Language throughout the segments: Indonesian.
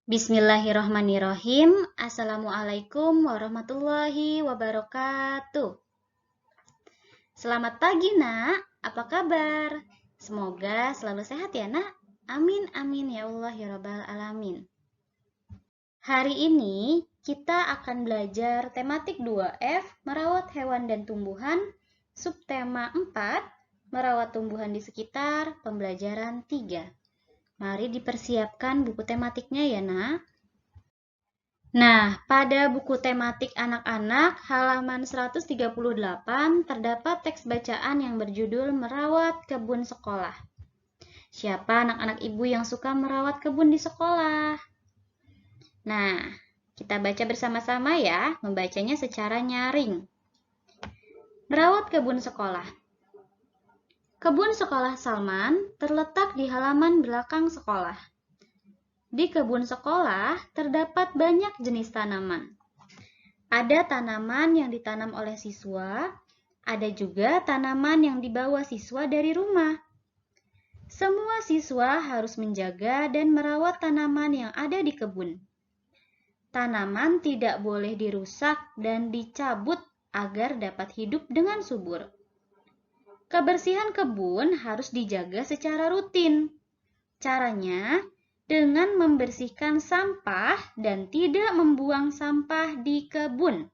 Bismillahirrahmanirrahim. Assalamualaikum warahmatullahi wabarakatuh. Selamat pagi, Nak. Apa kabar? Semoga selalu sehat ya, Nak. Amin, amin ya Allah ya Rabbal Alamin. Hari ini kita akan belajar tematik 2F, merawat hewan dan tumbuhan, subtema 4, merawat tumbuhan di sekitar, pembelajaran 3. Mari dipersiapkan buku tematiknya ya, Nak. Nah, pada buku tematik anak-anak halaman 138 terdapat teks bacaan yang berjudul Merawat Kebun Sekolah. Siapa anak-anak ibu yang suka merawat kebun di sekolah? Nah, kita baca bersama-sama ya, membacanya secara nyaring. Merawat kebun sekolah. Kebun sekolah Salman terletak di halaman belakang sekolah. Di kebun sekolah terdapat banyak jenis tanaman. Ada tanaman yang ditanam oleh siswa, ada juga tanaman yang dibawa siswa dari rumah. Semua siswa harus menjaga dan merawat tanaman yang ada di kebun. Tanaman tidak boleh dirusak dan dicabut agar dapat hidup dengan subur. Kebersihan kebun harus dijaga secara rutin. Caranya, dengan membersihkan sampah dan tidak membuang sampah di kebun.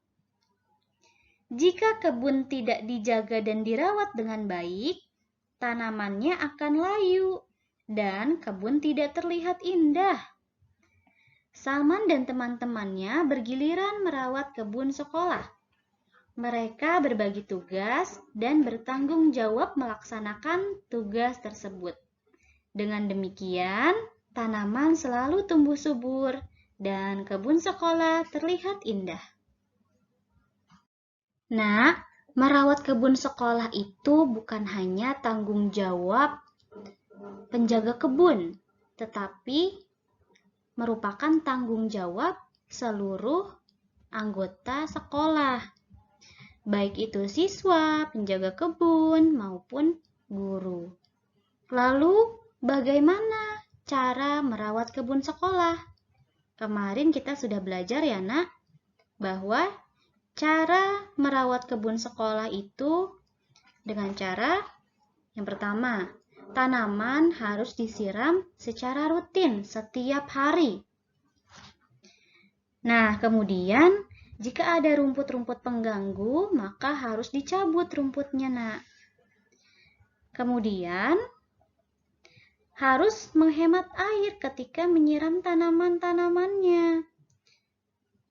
Jika kebun tidak dijaga dan dirawat dengan baik, tanamannya akan layu dan kebun tidak terlihat indah. Salman dan teman-temannya bergiliran merawat kebun sekolah. Mereka berbagi tugas dan bertanggung jawab melaksanakan tugas tersebut. Dengan demikian, tanaman selalu tumbuh subur dan kebun sekolah terlihat indah. Nah, merawat kebun sekolah itu bukan hanya tanggung jawab penjaga kebun, tetapi merupakan tanggung jawab seluruh anggota sekolah, baik itu siswa, penjaga kebun, maupun guru. Lalu, bagaimana cara merawat kebun sekolah? Kemarin kita sudah belajar ya, Nak, bahwa cara merawat kebun sekolah itu dengan cara yang pertama, tanaman harus disiram secara rutin setiap hari. Nah, kemudian jika ada rumput-rumput pengganggu, maka harus dicabut rumputnya, Nak. Kemudian, harus menghemat air ketika menyiram tanaman-tanamannya.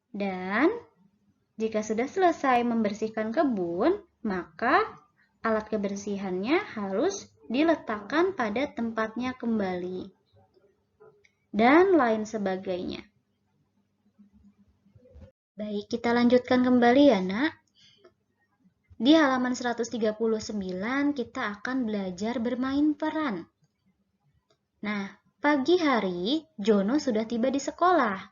Dan jika sudah selesai membersihkan kebun, maka alat kebersihannya harus diletakkan pada tempatnya kembali. Dan lain sebagainya. Baik, kita lanjutkan kembali ya, Nak. Di halaman 139 kita akan belajar bermain peran. Nah, pagi hari Jono sudah tiba di sekolah.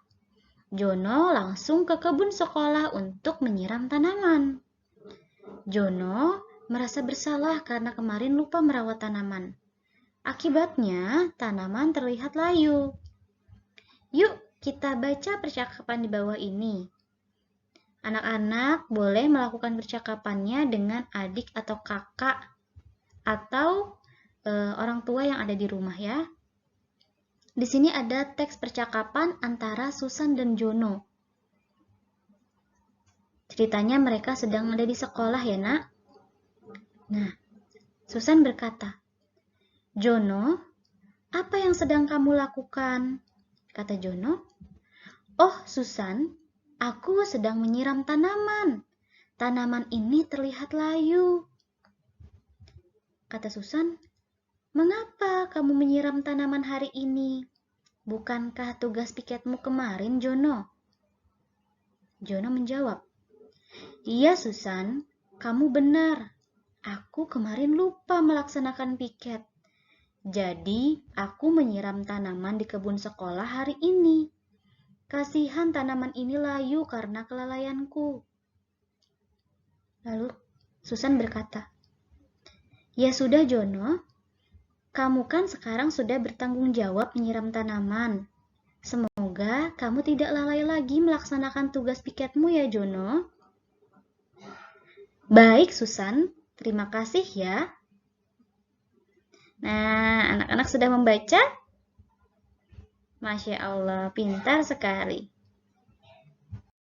Jono langsung ke kebun sekolah untuk menyiram tanaman. Jono merasa bersalah karena kemarin lupa merawat tanaman. Akibatnya, tanaman terlihat layu. Yuk, kita baca percakapan di bawah ini. Anak-anak boleh melakukan percakapannya dengan adik atau kakak atau orang tua yang ada di rumah ya. Di sini ada teks percakapan antara Susan dan Jono. Ceritanya mereka sedang ada di sekolah ya, Nak. Nah, Susan berkata, "Jono, apa yang sedang kamu lakukan?" Kata Jono. "Oh, Susan, aku sedang menyiram tanaman. Tanaman ini terlihat layu." Kata Susan, "Mengapa kamu menyiram tanaman hari ini? Bukankah tugas piketmu kemarin, Jono?" Jono menjawab, "Iya, Susan, kamu benar. Aku kemarin lupa melaksanakan piket. Jadi, aku menyiram tanaman di kebun sekolah hari ini. Kasihan tanaman ini layu karena kelalaianku." Lalu Susan berkata, "Ya sudah, Jono. Kamu kan sekarang sudah bertanggung jawab menyiram tanaman. Semoga kamu tidak lalai lagi melaksanakan tugas piketmu ya, Jono. Baik, Susan. Terima kasih ya. Nah, anak-anak sudah membaca? Masya Allah, pintar sekali.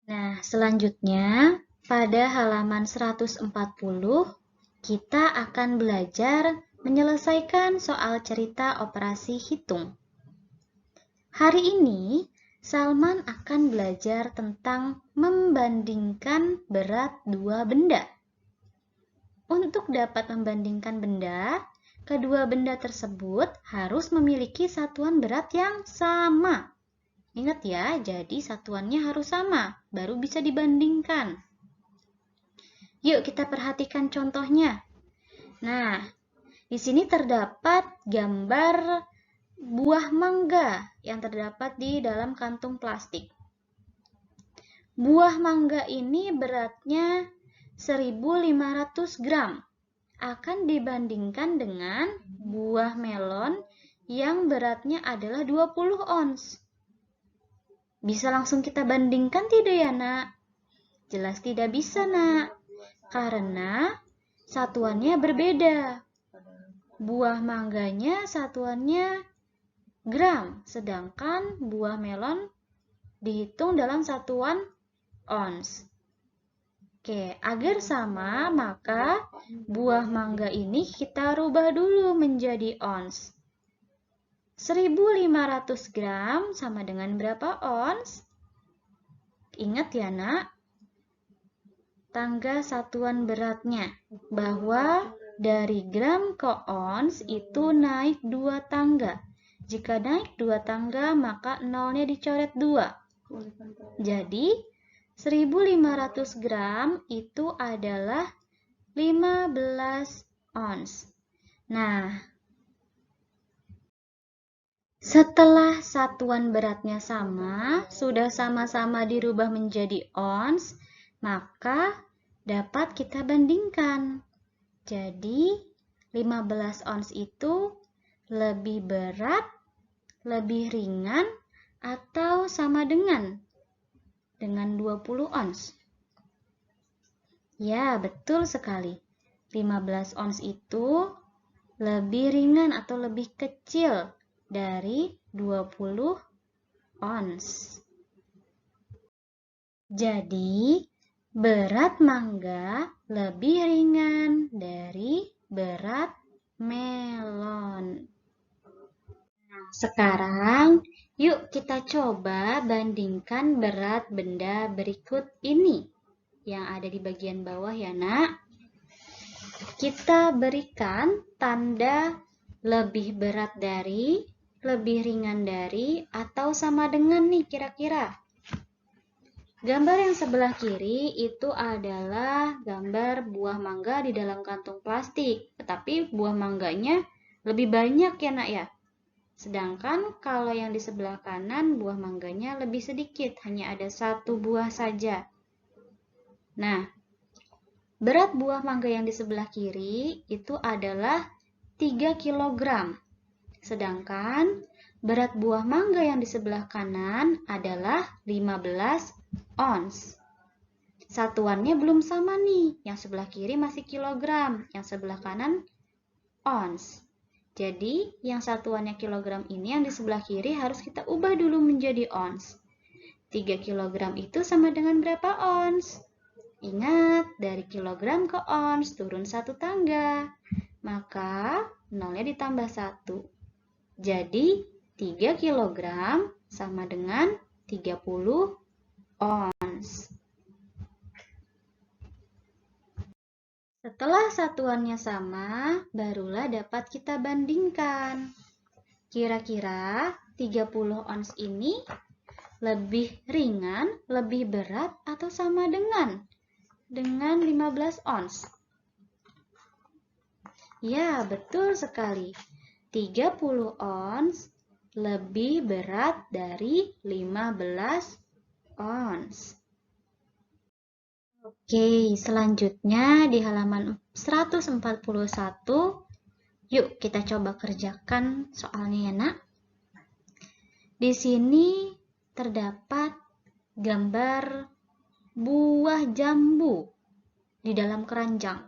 Nah, selanjutnya pada halaman 140 kita akan belajar menyelesaikan soal cerita operasi hitung. Hari ini Salman akan belajar tentang membandingkan berat dua benda. Untuk dapat membandingkan benda, kedua benda tersebut harus memiliki satuan berat yang sama. Ingat ya, jadi satuannya harus sama, baru bisa dibandingkan. Yuk kita perhatikan contohnya. Nah, di sini terdapat gambar buah mangga yang terdapat di dalam kantung plastik. Buah mangga ini beratnya 1.500 gram. Akan dibandingkan dengan buah melon yang beratnya adalah 20 ons. Bisa langsung kita bandingkan tidak ya, Nak? Jelas tidak bisa, Nak. Karena satuannya berbeda. Buah mangganya satuannya gram, sedangkan buah melon dihitung dalam satuan ons. Oke, agar sama, maka buah mangga ini kita rubah dulu menjadi ons. 1.500 gram sama dengan berapa ons? Ingat ya, Nak? Tangga satuan beratnya, bahwa dari gram ke ons itu naik 2 tangga. Jika naik 2 tangga, maka nolnya dicoret 2. Jadi, 1.500 gram itu adalah 15 ons. Nah, setelah satuan beratnya sama, sudah sama-sama dirubah menjadi ons, maka dapat kita bandingkan. Jadi, 15 ons itu lebih berat, lebih ringan, atau sama dengan 20 ons. Ya, betul sekali. 15 ons itu lebih ringan atau lebih kecil dari 20 ons. Jadi, berat mangga lebih ringan dari berat melon. Nah, sekarang yuk kita coba bandingkan berat benda berikut ini yang ada di bagian bawah ya, Nak. Kita berikan tanda lebih berat dari, lebih ringan dari, atau sama dengan nih kira-kira. Gambar yang sebelah kiri itu adalah gambar buah mangga di dalam kantung plastik. Tetapi buah mangganya lebih banyak ya, Nak ya. Sedangkan kalau yang di sebelah kanan buah mangganya lebih sedikit, hanya ada 1 buah saja. Nah, berat buah mangga yang di sebelah kiri itu adalah 3 kg. Sedangkan berat buah mangga yang di sebelah kanan adalah 15 ons. Satuannya belum sama nih, yang sebelah kiri masih kilogram, yang sebelah kanan ons. Jadi, yang satuannya kilogram ini yang di sebelah kiri harus kita ubah dulu menjadi ons. 3 kg itu sama dengan berapa ons? Ingat, dari kilogram ke ons turun 1 tangga. Maka, nolnya ditambah 1. Jadi, 3 kg sama dengan 30 ons. Setelah satuannya sama, barulah dapat kita bandingkan. Kira-kira 30 ons ini lebih ringan, lebih berat, atau sama dengan 15 ons? Ya, betul sekali. 30 ons lebih berat dari 15 ons. Oke, selanjutnya di halaman 141, yuk kita coba kerjakan soalnya ya, Nak. Di sini terdapat gambar buah jambu di dalam keranjang.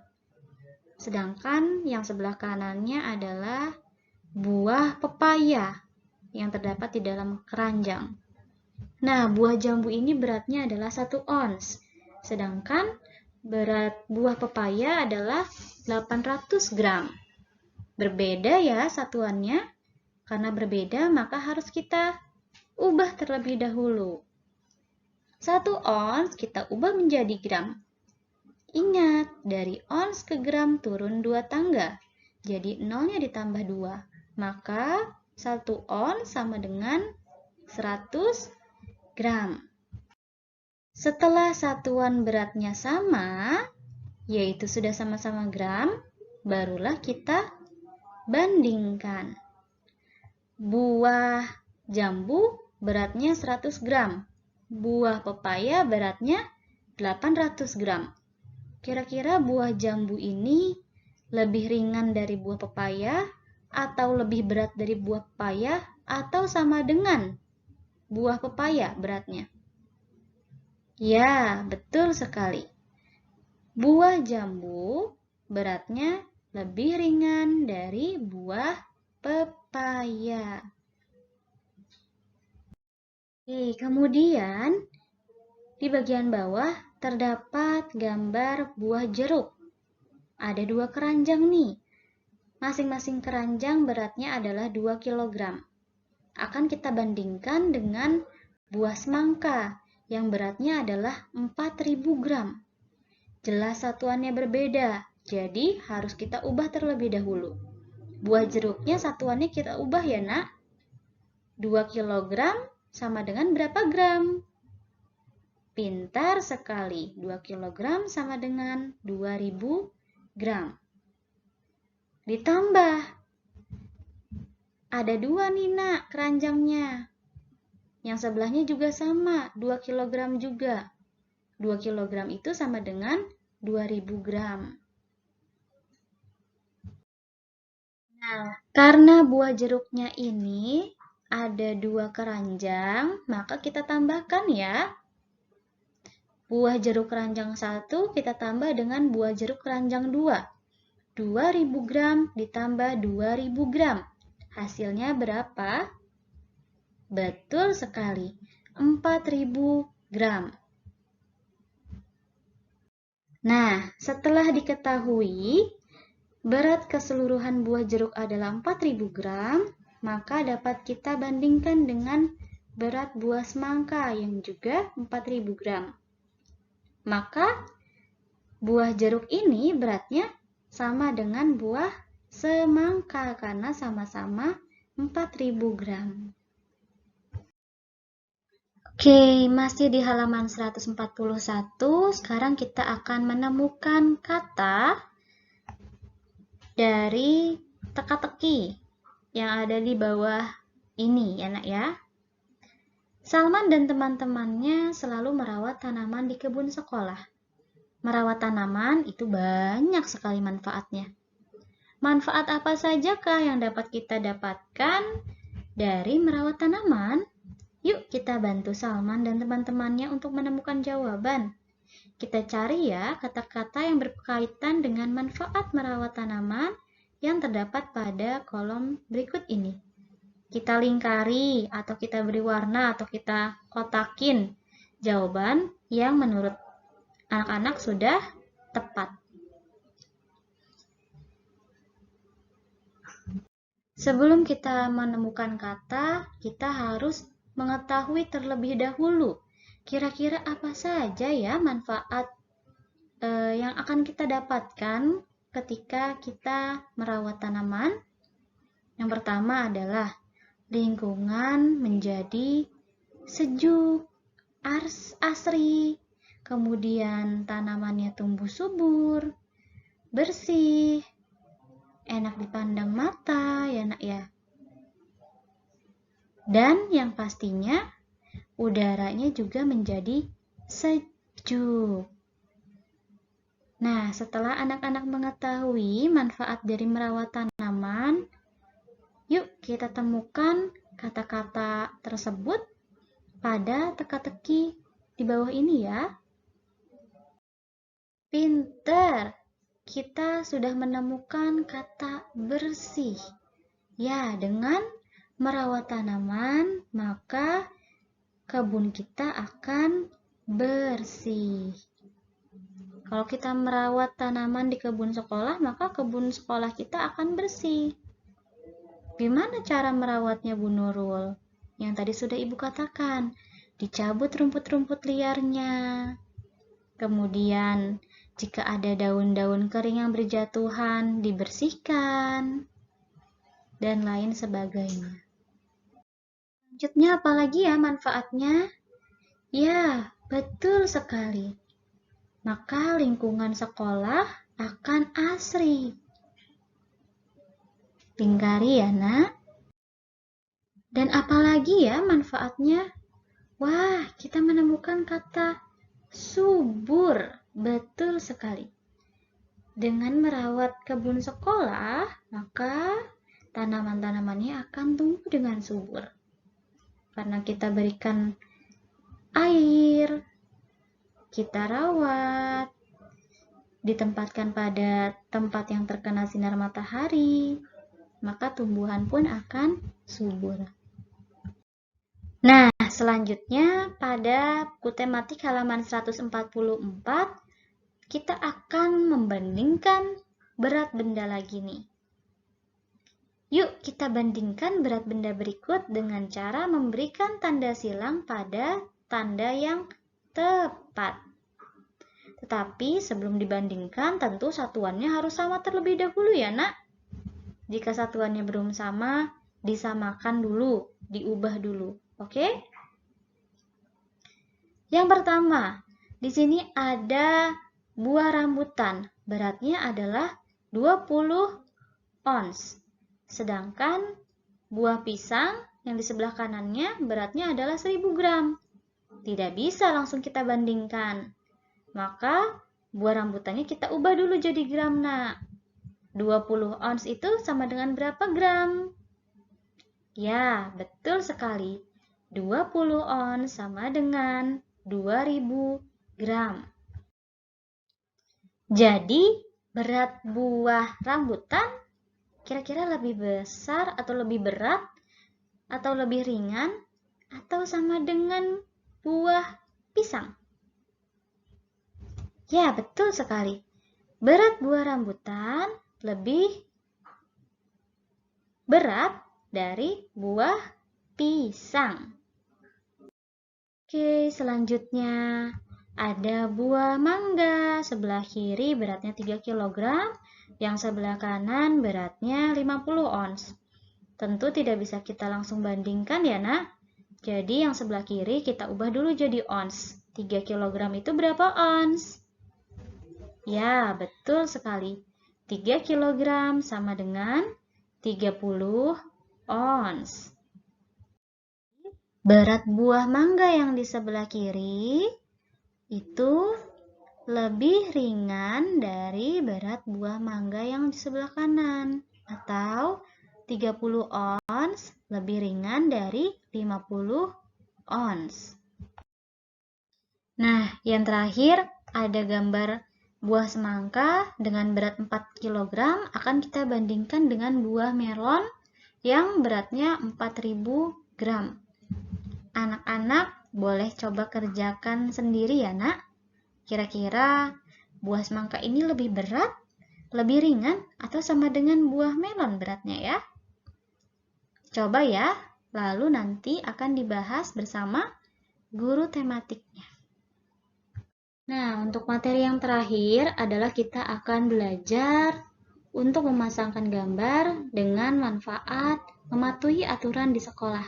Sedangkan yang sebelah kanannya adalah buah pepaya yang terdapat di dalam keranjang. Nah, buah jambu ini beratnya adalah 1 ons. Sedangkan berat buah pepaya adalah 800 gram. Berbeda ya satuannya. Karena berbeda maka harus kita ubah terlebih dahulu. 1 ons kita ubah menjadi gram. Ingat, dari ons ke gram turun 2 tangga. Jadi 0-nya ditambah 2. Maka 1 ons sama dengan 100 gram. Setelah satuan beratnya sama, yaitu sudah sama-sama gram, barulah kita bandingkan. Buah jambu beratnya 100 gram. Buah pepaya beratnya 800 gram. Kira-kira buah jambu ini lebih ringan dari buah pepaya, atau lebih berat dari buah pepaya, atau sama dengan buah pepaya beratnya? Ya, betul sekali. Buah jambu beratnya lebih ringan dari buah pepaya. Oke, kemudian di bagian bawah terdapat gambar buah jeruk. Ada 2 keranjang nih. Masing-masing keranjang beratnya adalah 2 kg. Akan kita bandingkan dengan buah semangka yang beratnya adalah 4000 gram. Jelas satuannya berbeda, jadi harus kita ubah terlebih dahulu. Buah jeruknya satuannya kita ubah ya nak. 2 kg sama dengan berapa gram? Pintar sekali, 2 kg sama dengan 2000 gram. Ditambah, ada 2 nih nak keranjangnya. Yang sebelahnya juga sama, 2 kg juga. 2 kg itu sama dengan 2000 gram. Nah, karena buah jeruknya ini ada 2 keranjang, maka kita tambahkan ya. Buah jeruk keranjang 1 kita tambah dengan buah jeruk keranjang 2. 2000 gram ditambah 2000 gram. Hasilnya berapa? Betul sekali, 4000 gram. Nah, setelah diketahui berat keseluruhan buah jeruk adalah 4000 gram, maka dapat kita bandingkan dengan berat buah semangka yang juga 4000 gram. Maka buah jeruk ini beratnya sama dengan buah semangka karena sama-sama 4000 gram. Oke, masih di halaman 141. Sekarang kita akan menemukan kata dari teka-teki yang ada di bawah ini ya nak ya. Salman dan teman-temannya selalu merawat tanaman di kebun sekolah. Merawat tanaman itu banyak sekali manfaatnya. Manfaat apa sajakah yang dapat kita dapatkan dari merawat tanaman? Yuk kita bantu Salman dan teman-temannya untuk menemukan jawaban. Kita cari ya kata-kata yang berkaitan dengan manfaat merawat tanaman yang terdapat pada kolom berikut ini. Kita lingkari atau kita beri warna atau kita kotakin jawaban yang menurut anak-anak sudah tepat. Sebelum kita menemukan kata, kita harus mengetahui terlebih dahulu kira-kira apa saja ya manfaat yang akan kita dapatkan ketika kita merawat tanaman. Yang pertama adalah lingkungan menjadi sejuk, asri, kemudian tanamannya tumbuh subur, bersih, enak dipandang mata ya nak ya. Dan yang pastinya udaranya juga menjadi sejuk. Nah, setelah anak-anak mengetahui manfaat dari merawat tanaman, yuk kita temukan kata-kata tersebut pada teka-teki di bawah ini ya. Pinter, kita sudah menemukan kata bersih. Ya, dengan merawat tanaman, maka kebun kita akan bersih. Kalau kita merawat tanaman di kebun sekolah, maka kebun sekolah kita akan bersih. Gimana cara merawatnya, Bu Nurul? Yang tadi sudah Ibu katakan, dicabut rumput-rumput liarnya. Kemudian, jika ada daun-daun kering yang berjatuhan, dibersihkan, dan lain sebagainya. Selanjutnya, apalagi ya manfaatnya? Ya, betul sekali. Maka lingkungan sekolah akan asri. Lingkari ya, Nak. Dan apalagi ya manfaatnya? Wah, kita menemukan kata subur. Betul sekali. Dengan merawat kebun sekolah, maka tanaman-tanamannya akan tumbuh dengan subur. Karena kita berikan air, kita rawat, ditempatkan pada tempat yang terkena sinar matahari, maka tumbuhan pun akan subur. Nah, selanjutnya pada buku tematik halaman 144, kita akan membandingkan berat benda lagi nih. Yuk kita bandingkan berat benda berikut dengan cara memberikan tanda silang pada tanda yang tepat. Tetapi sebelum dibandingkan tentu satuannya harus sama terlebih dahulu ya, Nak. Jika satuannya belum sama, disamakan dulu, diubah dulu. Oke? Yang pertama, di sini ada buah rambutan. Beratnya adalah 20 ons. Sedangkan buah pisang yang di sebelah kanannya beratnya adalah 1000 gram. Tidak bisa langsung kita bandingkan. Maka buah rambutannya kita ubah dulu jadi gram, Nak. 20 ons itu sama dengan berapa gram? Ya, betul sekali. 20 ons sama dengan 2000 gram. Jadi, berat buah rambutan kira-kira lebih besar atau lebih berat atau lebih ringan atau sama dengan buah pisang? Ya, betul sekali. Berat buah rambutan lebih berat dari buah pisang. Oke, selanjutnya ada buah mangga. Sebelah kiri beratnya 3 kg, yang sebelah kanan beratnya 50 ons. Tentu tidak bisa kita langsung bandingkan ya, Nak. Jadi yang sebelah kiri kita ubah dulu jadi ons. 3 kg itu berapa ons? Ya, betul sekali. 3 kg sama dengan 30 ons. Berat buah mangga yang di sebelah kiri itu lebih ringan dari berat buah mangga yang di sebelah kanan. Atau 30 ons lebih ringan dari 50 ons. Nah, yang terakhir ada gambar buah semangka dengan berat 4 kg akan kita bandingkan dengan buah melon yang beratnya 4000 gram. Anak-anak boleh coba kerjakan sendiri ya, Nak. Kira-kira buah semangka ini lebih berat, lebih ringan, atau sama dengan buah melon beratnya ya? Coba ya, lalu nanti akan dibahas bersama guru tematiknya. Nah, untuk materi yang terakhir adalah kita akan belajar untuk memasangkan gambar dengan manfaat mematuhi aturan di sekolah.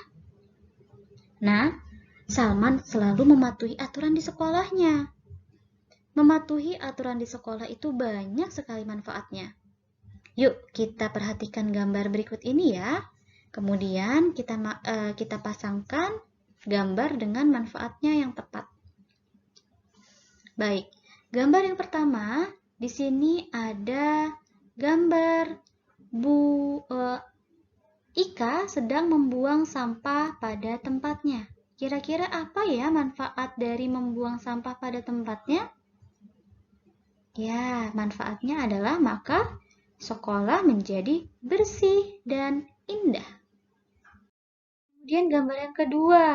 Nah, Salman selalu mematuhi aturan di sekolahnya. Mematuhi aturan di sekolah itu banyak sekali manfaatnya. Yuk, kita perhatikan gambar berikut ini ya. Kemudian kita pasangkan gambar dengan manfaatnya yang tepat. Baik, gambar yang pertama, di sini ada gambar Ika sedang membuang sampah pada tempatnya. Kira-kira apa ya manfaat dari membuang sampah pada tempatnya? Ya, manfaatnya adalah maka sekolah menjadi bersih dan indah. Kemudian gambar yang kedua.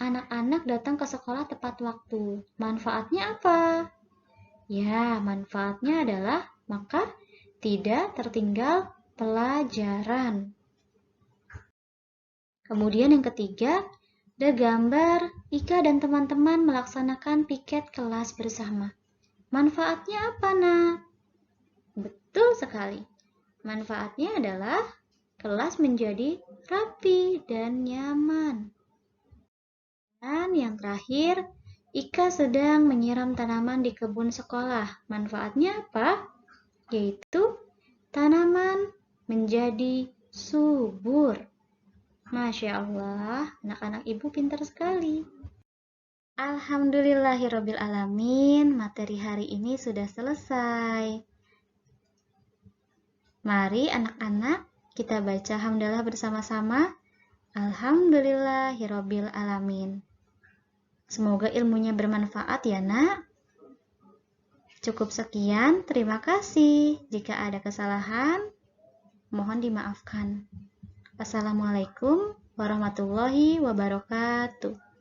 Anak-anak datang ke sekolah tepat waktu. Manfaatnya apa? Ya, manfaatnya adalah maka tidak tertinggal pelajaran. Kemudian yang ketiga, ada gambar Ika dan teman-teman melaksanakan piket kelas bersama. Manfaatnya apa, Nak? Betul sekali. Manfaatnya adalah kelas menjadi rapi dan nyaman. Dan yang terakhir, Ika sedang menyiram tanaman di kebun sekolah. Manfaatnya apa? Yaitu tanaman menjadi subur. Masya Allah, anak-anak ibu pintar sekali. Alhamdulillahirabbil alamin, materi hari ini sudah selesai. Mari anak-anak kita baca hamdalah bersama-sama. Alhamdulillahirabbil alamin. Semoga ilmunya bermanfaat ya, Nak. Cukup sekian, terima kasih. Jika ada kesalahan, mohon dimaafkan. Assalamualaikum warahmatullahi wabarakatuh.